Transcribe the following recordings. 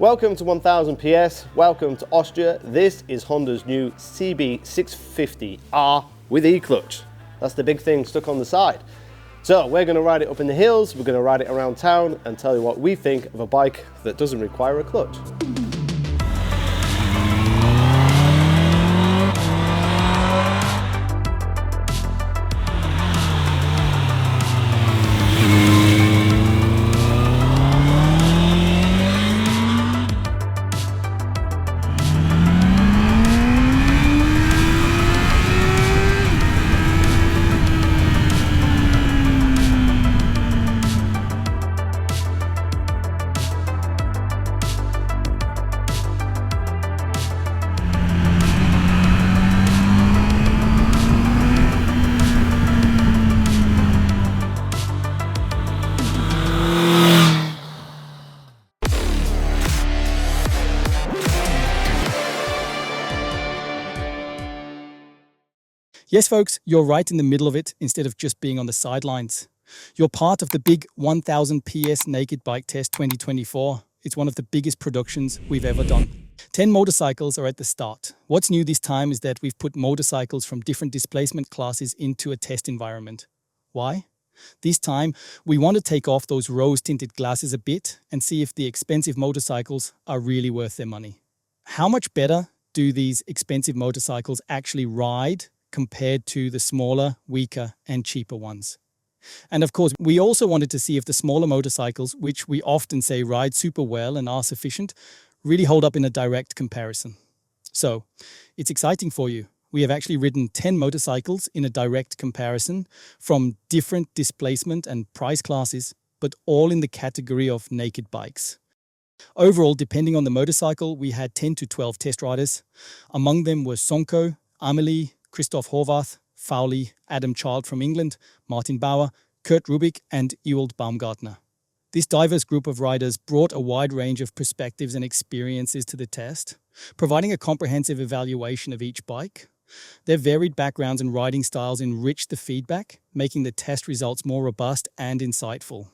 Welcome to 1000 PS, welcome to Austria. This is Honda's new CB650R with E-Clutch. That's the big thing stuck on the side. So we're going to ride it up in the hills, we're going to ride it around town and tell you what we think of a bike that doesn't require a clutch. Yes, folks, you're right in the middle of it instead of just being on the sidelines. You're part of the big 1000 PS Naked Bike Test 2024. It's one of the biggest productions we've ever done. 10 motorcycles are at the start. What's new this time is that we've put motorcycles from different displacement classes into a test environment. Why? This time, we want to take off those rose-tinted glasses a bit and see if the expensive motorcycles are really worth their money. How much better do these expensive motorcycles actually ride compared to the smaller, weaker and cheaper ones? And of course, we also wanted to see if the smaller motorcycles, which we often say ride super well and are sufficient, really hold up in a direct comparison. So, it's exciting for you. We have actually ridden 10 motorcycles in a direct comparison from different displacement and price classes, but all in the category of naked bikes. Overall, depending on the motorcycle, we had 10 to 12 test riders. Among them were Sonko, Amelie, Christoph Horvath, Fowley, Adam Child from England, Martin Bauer, Kurt Rubik and Ewald Baumgartner. This diverse group of riders brought a wide range of perspectives and experiences to the test, providing a comprehensive evaluation of each bike. Their varied backgrounds and riding styles enriched the feedback, making the test results more robust and insightful.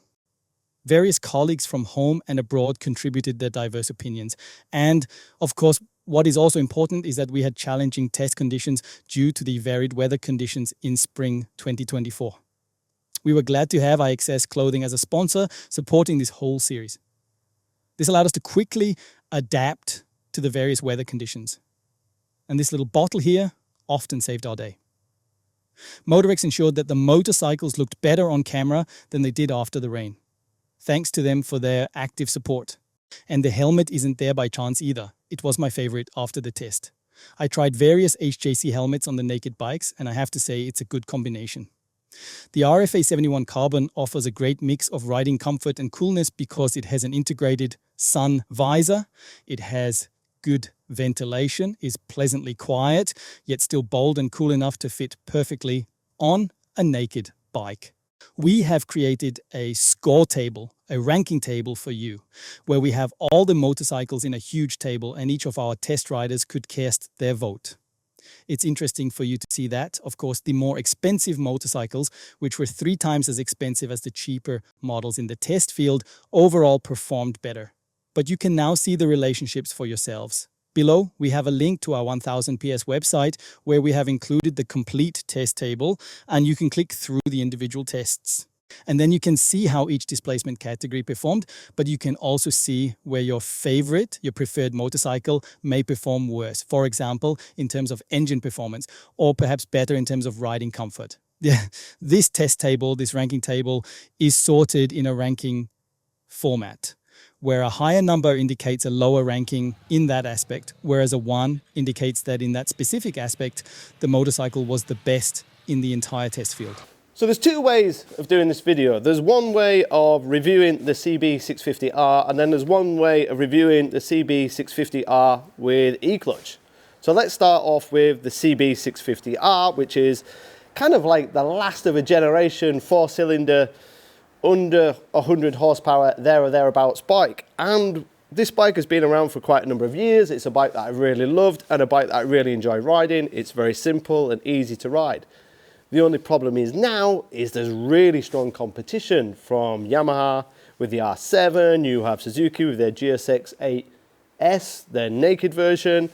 Various colleagues from home and abroad contributed their diverse opinions. And, of course, what is also important is that we had challenging test conditions due to the varied weather conditions in spring 2024. We were glad to have IXS Clothing as a sponsor, supporting this whole series. This allowed us to quickly adapt to the various weather conditions. And this little bottle here often saved our day. Motorex ensured that the motorcycles looked better on camera than they did after the rain. Thanks to them for their active support. And the helmet isn't there by chance either. It was my favorite after the test. I tried various HJC helmets on the naked bikes, and I have to say it's a good combination. The RFA 71 Carbon offers a great mix of riding comfort and coolness because it has an integrated sun visor, it has good ventilation, is pleasantly quiet, yet still bold and cool enough to fit perfectly on a naked bike. We have created a score table, a ranking table for you, where we have all the motorcycles in a huge table and each of our test riders could cast their vote. It's interesting for you to see that, of course, the more expensive motorcycles, which were 3 times as expensive as the cheaper models in the test field, overall performed better. But you can now see the relationships for yourselves. Below, we have a link to our 1000 PS website where we have included the complete test table and you can click through the individual tests. And then you can see how each displacement category performed, but you can also see where your favorite, your preferred motorcycle may perform worse. For example, in terms of engine performance, or perhaps better in terms of riding comfort. This test table, this ranking table, is sorted in a ranking format, where a higher number indicates a lower ranking in that aspect, whereas a 1 indicates that in that specific aspect, the motorcycle was the best in the entire test field. So there's 2 ways of doing this video. There's one way of reviewing the CB650R and then there's one way of reviewing the CB650R with E-Clutch. So let's start off with the CB650R, which is kind of like the last of a generation 4-cylinder, under 100 horsepower, there or thereabouts bike. And this bike has been around for quite a number of years. It's a bike that I really loved and a bike that I really enjoy riding. It's very simple and easy to ride. The only problem is now is there's really strong competition from Yamaha, with the R7, you have Suzuki with their GSX-8S, their naked version.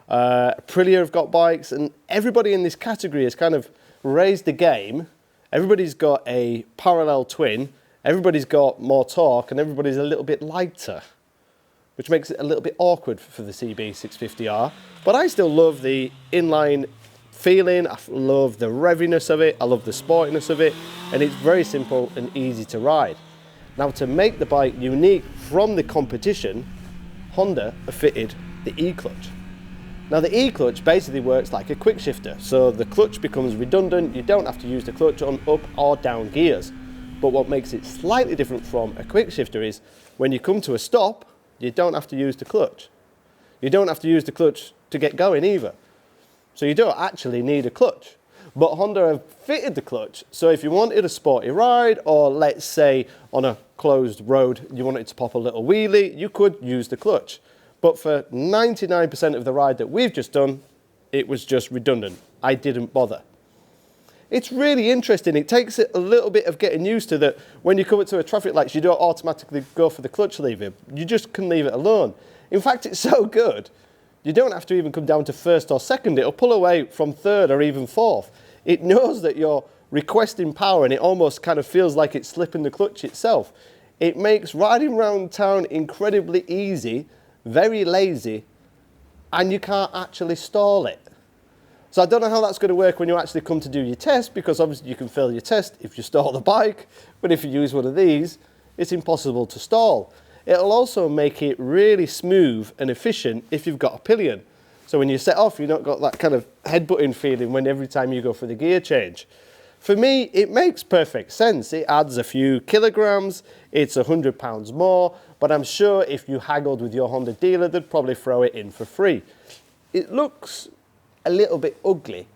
Aprilia have got bikes, and everybody in this category has kind of raised the game. Everybody's got a parallel twin, everybody's got more torque, and everybody's a little bit lighter, which makes it a little bit awkward for the CB650R. But I still love the inline feeling, I love the reviness of it, I love the sportiness of it, and it's very simple and easy to ride. Now, to make the bike unique from the competition, Honda have fitted the E-Clutch. Now, the E-Clutch basically works like a quick shifter, so the clutch becomes redundant, you don't have to use the clutch on up or down gears. But what makes it slightly different from a quick shifter is when you come to a stop, you don't have to use the clutch. You don't have to use the clutch to get going either. So you don't actually need a clutch. But Honda have fitted the clutch, so if you wanted a sporty ride, or let's say on a closed road you wanted to pop a little wheelie, you could use the clutch. But for 99% of the ride that we've just done, it was just redundant. I didn't bother. It's really interesting. It takes it a little bit of getting used to that when you come up to a traffic light, you don't automatically go for the clutch lever. You just can leave it alone. In fact, it's so good, you don't have to even come down to first or second. It'll pull away from third or even fourth. It knows that you're requesting power, and it almost kind of feels like it's slipping the clutch itself. It makes riding around town incredibly easy, very lazy, and you can't actually stall it. So I don't know how that's going to work when you actually come to do your test, because obviously you can fail your test if you stall the bike, but if you use one of these, it's impossible to stall. It'll also make it really smooth and efficient if you've got a pillion. So when you set off, you've not got that kind of headbutting feeling when every time you go for the gear change. For me, it makes perfect sense. It adds a few kilograms, it's £100 more, but I'm sure if you haggled with your Honda dealer, they'd probably throw it in for free. It looks a little bit ugly.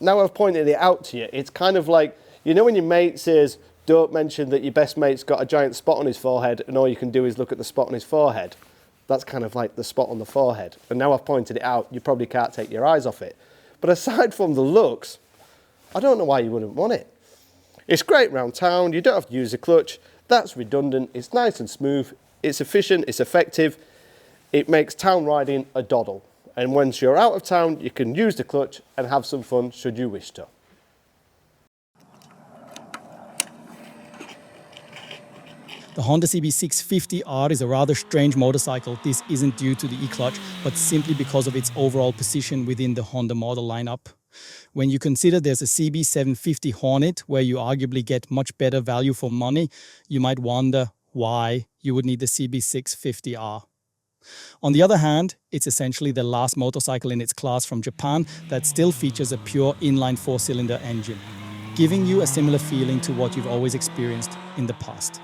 Now I've pointed it out to you, it's kind of like, you know when your mate says, don't mention that your best mate's got a giant spot on his forehead and all you can do is look at the spot on his forehead. That's kind of like the spot on the forehead. And now I've pointed it out, you probably can't take your eyes off it. But aside from the looks, I don't know why you wouldn't want it. It's great round town, you don't have to use a clutch, that's redundant, it's nice and smooth, it's efficient, it's effective, it makes town riding a doddle. And once you're out of town, you can use the clutch and have some fun should you wish to. The Honda CB650R is a rather strange motorcycle. This isn't due to the E-Clutch, but simply because of its overall position within the Honda model lineup. When you consider there's a CB750 Hornet, where you arguably get much better value for money, you might wonder why you would need the CB650R. On the other hand, it's essentially the last motorcycle in its class from Japan that still features a pure inline four-cylinder engine, giving you a similar feeling to what you've always experienced in the past.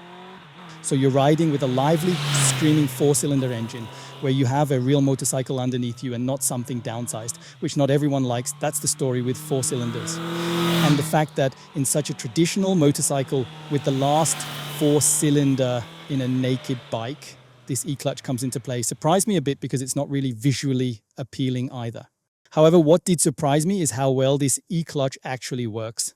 So you're riding with a lively, screaming four-cylinder engine where you have a real motorcycle underneath you and not something downsized, which not everyone likes. That's the story with four cylinders. And the fact that in such a traditional motorcycle with the last four-cylinder in a naked bike, this E-Clutch comes into play surprised me a bit because it's not really visually appealing either. However, what did surprise me is how well this E-Clutch actually works.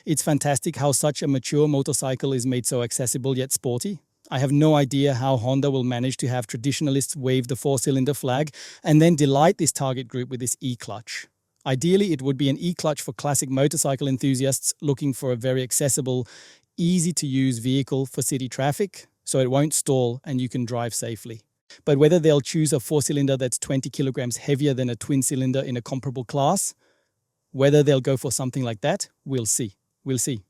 It's fantastic how such a mature motorcycle is made so accessible yet sporty. I have no idea how Honda will manage to have traditionalists wave the four-cylinder flag and then delight this target group with this E-Clutch. Ideally, it would be an E-Clutch for classic motorcycle enthusiasts looking for a very accessible, easy-to-use vehicle for city traffic, so it won't stall and you can drive safely. But whether they'll choose a four-cylinder that's 20 kilograms heavier than a twin-cylinder in a comparable class, whether they'll go for something like that, we'll see. We'll see.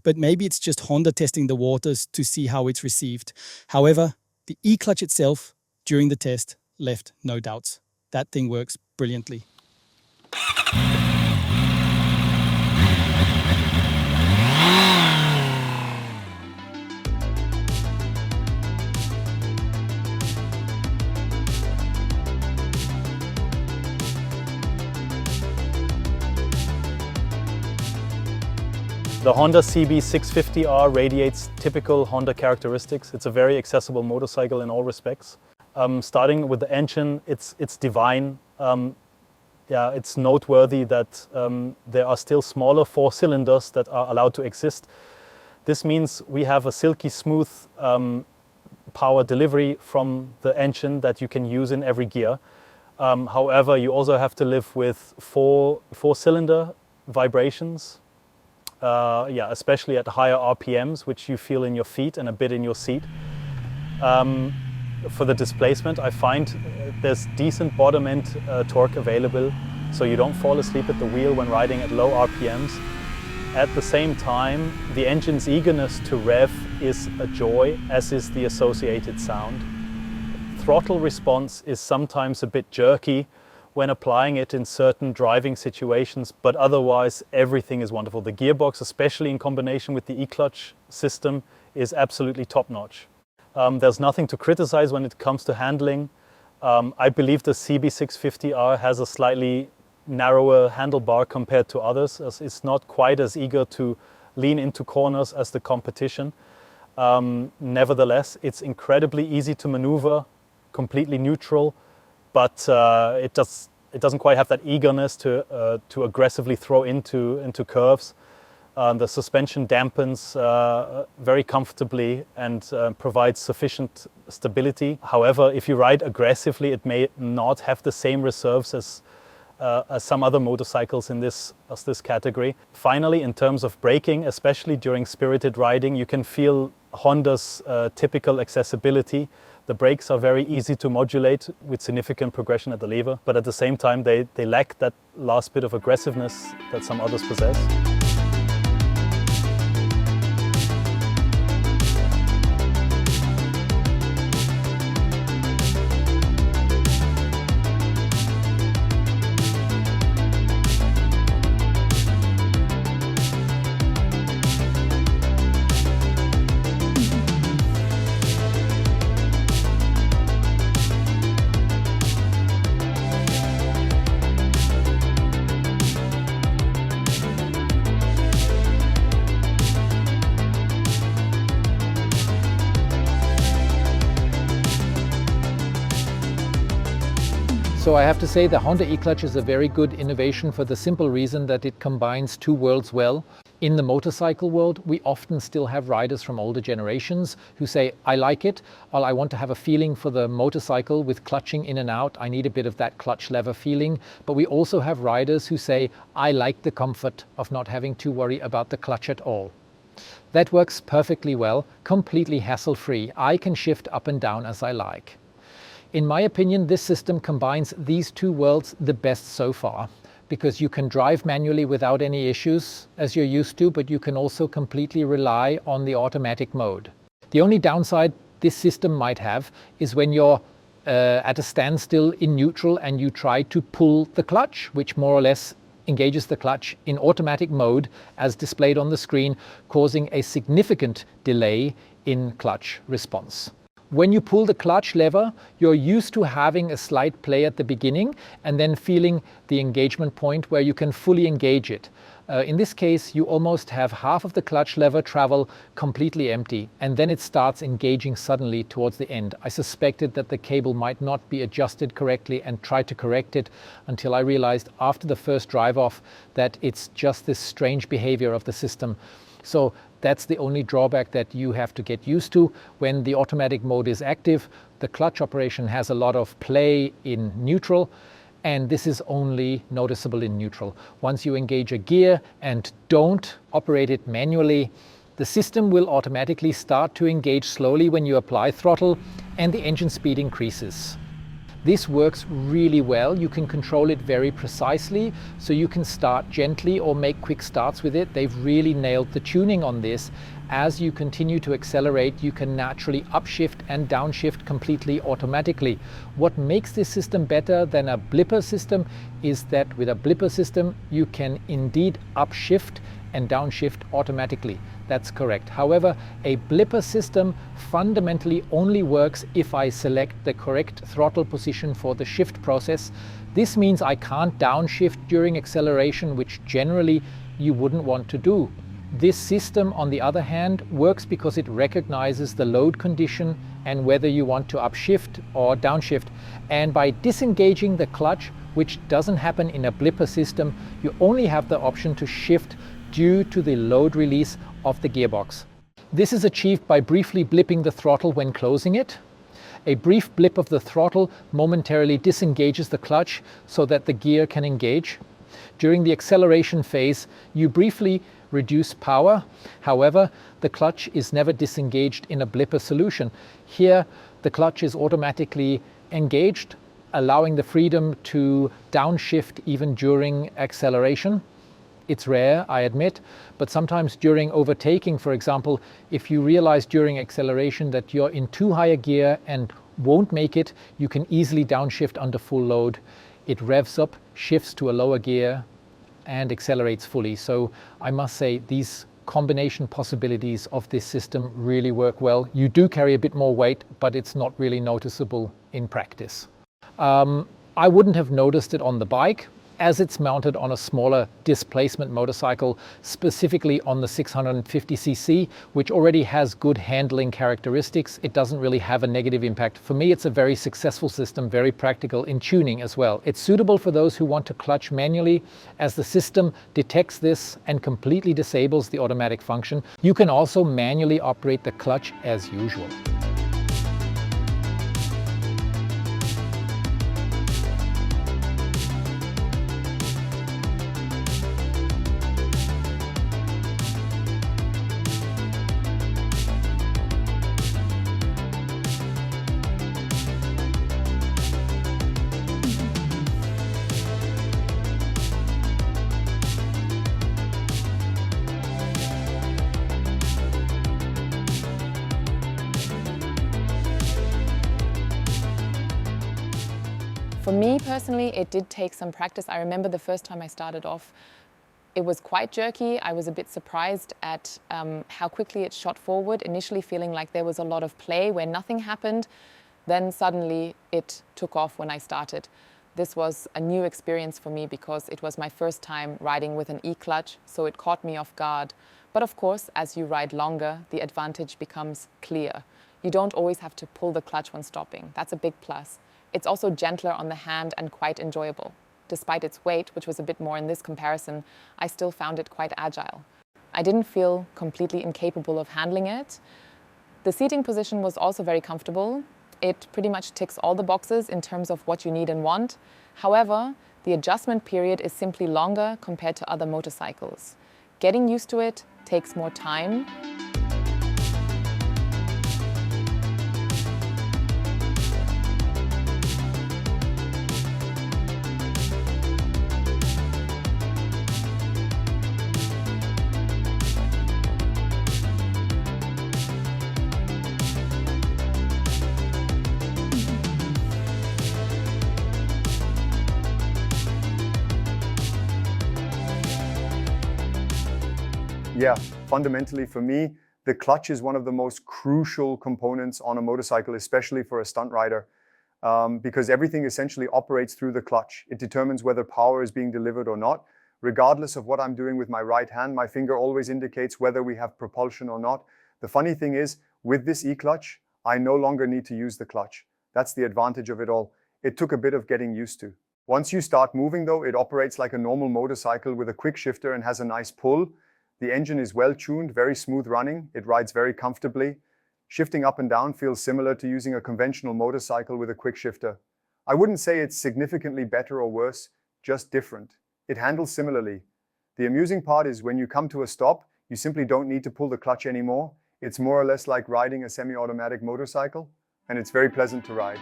But maybe it's just Honda testing the waters to see how it's received. However, the E-Clutch itself, during the test, left no doubts. That thing works brilliantly. The Honda CB650R radiates typical Honda characteristics. It's a very accessible motorcycle in all respects. Starting with the engine, it's divine. It's noteworthy that there are still smaller four cylinders that are allowed to exist. This means we have a silky smooth power delivery from the engine that you can use in every gear. However, you also have to live with four-cylinder vibrations, especially at higher RPMs, which you feel in your feet and a bit in your seat. For the displacement, I find there's decent bottom end torque available, so you don't fall asleep at the wheel when riding at low RPMs. At the same time, the engine's eagerness to rev is a joy, as is the associated sound. Throttle response is sometimes a bit jerky when applying it in certain driving situations, but otherwise everything is wonderful. The gearbox, especially in combination with the E-Clutch system, is absolutely top-notch. There's nothing to criticize when it comes to handling. I believe the CB650R has a slightly narrower handlebar compared to others, as it's not quite as eager to lean into corners as the competition. Nevertheless, it's incredibly easy to maneuver, completely neutral, but it doesn't quite have that eagerness to aggressively throw into curves. The suspension dampens very comfortably and provides sufficient stability. However, if you ride aggressively, it may not have the same reserves as some other motorcycles in this category. Finally, in terms of braking, especially during spirited riding, you can feel Honda's typical accessibility. The brakes are very easy to modulate with significant progression at the lever, but at the same time they lack that last bit of aggressiveness that some others possess. So I have to say the Honda E-Clutch is a very good innovation for the simple reason that it combines two worlds well. In the motorcycle world, we often still have riders from older generations who say, I like it, or I want to have a feeling for the motorcycle with clutching in and out. I need a bit of that clutch lever feeling. But we also have riders who say, I like the comfort of not having to worry about the clutch at all. That works perfectly well, completely hassle-free. I can shift up and down as I like. In my opinion, this system combines these two worlds the best so far, because you can drive manually without any issues as you're used to, but you can also completely rely on the automatic mode. The only downside this system might have is when you're at a standstill in neutral and you try to pull the clutch, which more or less engages the clutch in automatic mode as displayed on the screen, causing a significant delay in clutch response. When you pull the clutch lever, you're used to having a slight play at the beginning and then feeling the engagement point where you can fully engage it. In this case, you almost have half of the clutch lever travel completely empty, and then it starts engaging suddenly towards the end. I suspected that the cable might not be adjusted correctly and tried to correct it until I realized after the first drive off that it's just this strange behavior of the system. So that's the only drawback that you have to get used to. When the automatic mode is active, the clutch operation has a lot of play in neutral, and this is only noticeable in neutral. Once you engage a gear and don't operate it manually, the system will automatically start to engage slowly when you apply throttle, and the engine speed increases. This works really well. You can control it very precisely, so you can start gently or make quick starts with it. They've really nailed the tuning on this. As you continue to accelerate, you can naturally upshift and downshift completely automatically. What makes this system better than a blipper system is that with a blipper system, you can indeed upshift and downshift automatically. That's correct. However, a blipper system fundamentally only works if I select the correct throttle position for the shift process. This means I can't downshift during acceleration, which generally you wouldn't want to do. This system, on the other hand, works because it recognizes the load condition and whether you want to upshift or downshift. And by disengaging the clutch, which doesn't happen in a blipper system, you only have the option to shift due to the load release of the gearbox. This is achieved by briefly blipping the throttle when closing it. A brief blip of the throttle momentarily disengages the clutch so that the gear can engage. During the acceleration phase, you briefly reduce power. However, the clutch is never disengaged in a blipper solution. Here, the clutch is automatically engaged, allowing the freedom to downshift even during acceleration. It's rare, I admit, but sometimes during overtaking, for example, if you realize during acceleration that you're in too high a gear and won't make it, you can easily downshift under full load. It revs up, shifts to a lower gear, and accelerates fully. So I must say these combination possibilities of this system really work well. You do carry a bit more weight, but it's not really noticeable in practice. I wouldn't have noticed it on the bike, as it's mounted on a smaller displacement motorcycle, specifically on the 650cc, which already has good handling characteristics. It doesn't really have a negative impact. For me, it's a very successful system, very practical in tuning as well. It's suitable for those who want to clutch manually, as the system detects this and completely disables the automatic function. You can also manually operate the clutch as usual. For me personally, it did take some practice. I remember the first time I started off, it was quite jerky. I was a bit surprised at how quickly it shot forward, initially feeling like there was a lot of play where nothing happened. Then suddenly it took off when I started. This was a new experience for me because it was my first time riding with an E-clutch, so it caught me off guard. But of course, as you ride longer, the advantage becomes clear. You don't always have to pull the clutch when stopping. That's a big plus. It's also gentler on the hand and quite enjoyable. Despite its weight, which was a bit more in this comparison, I still found it quite agile. I didn't feel completely incapable of handling it. The seating position was also very comfortable. It pretty much ticks all the boxes in terms of what you need and want. However, the adjustment period is simply longer compared to other motorcycles. Getting used to it takes more time. Yeah, fundamentally for me, the clutch is one of the most crucial components on a motorcycle, especially for a stunt rider, because everything essentially operates through the clutch. It determines whether power is being delivered or not. Regardless of what I'm doing with my right hand, my finger always indicates whether we have propulsion or not. The funny thing is, with this E-clutch, I no longer need to use the clutch. That's the advantage of it all. It took a bit of getting used to. Once you start moving though, it operates like a normal motorcycle with a quick shifter and has a nice pull. The engine is well tuned, very smooth running. It rides very comfortably. Shifting up and down feels similar to using a conventional motorcycle with a quick shifter. I wouldn't say it's significantly better or worse, just different. It handles similarly. The amusing part is when you come to a stop, you simply don't need to pull the clutch anymore. It's more or less like riding a semi-automatic motorcycle, and it's very pleasant to ride.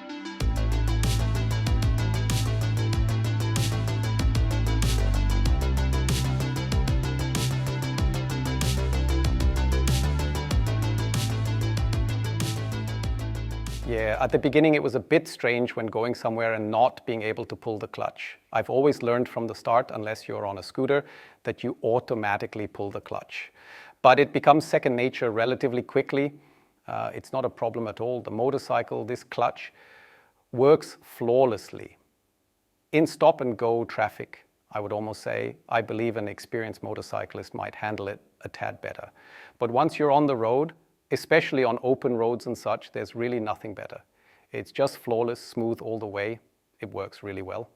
Yeah, at the beginning it was a bit strange when going somewhere and not being able to pull the clutch. I've always learned from the start, unless you're on a scooter, that you automatically pull the clutch. But it becomes second nature relatively quickly. It's not a problem at all. The motorcycle, this clutch, works flawlessly. In stop and go traffic, I would almost say, I believe an experienced motorcyclist might handle it a tad better. But once you're on the road, especially on open roads and such, there's really nothing better. It's just flawless, smooth all the way. It works really well.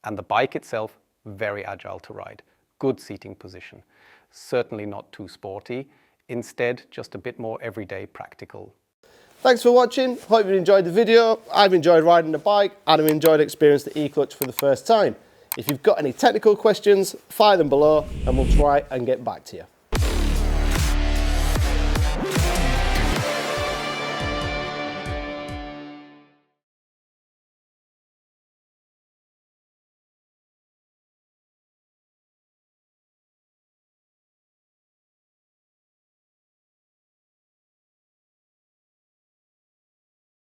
And the bike itself, very agile to ride. Good seating position. Certainly not too sporty. instead just a bit more everyday practical. Thanks for watching. Hope you enjoyed the video. I've enjoyed riding the bike and I've enjoyed experiencing the E-Clutch for the first time. If you've got any technical questions, fire them below and we'll try and get back to you.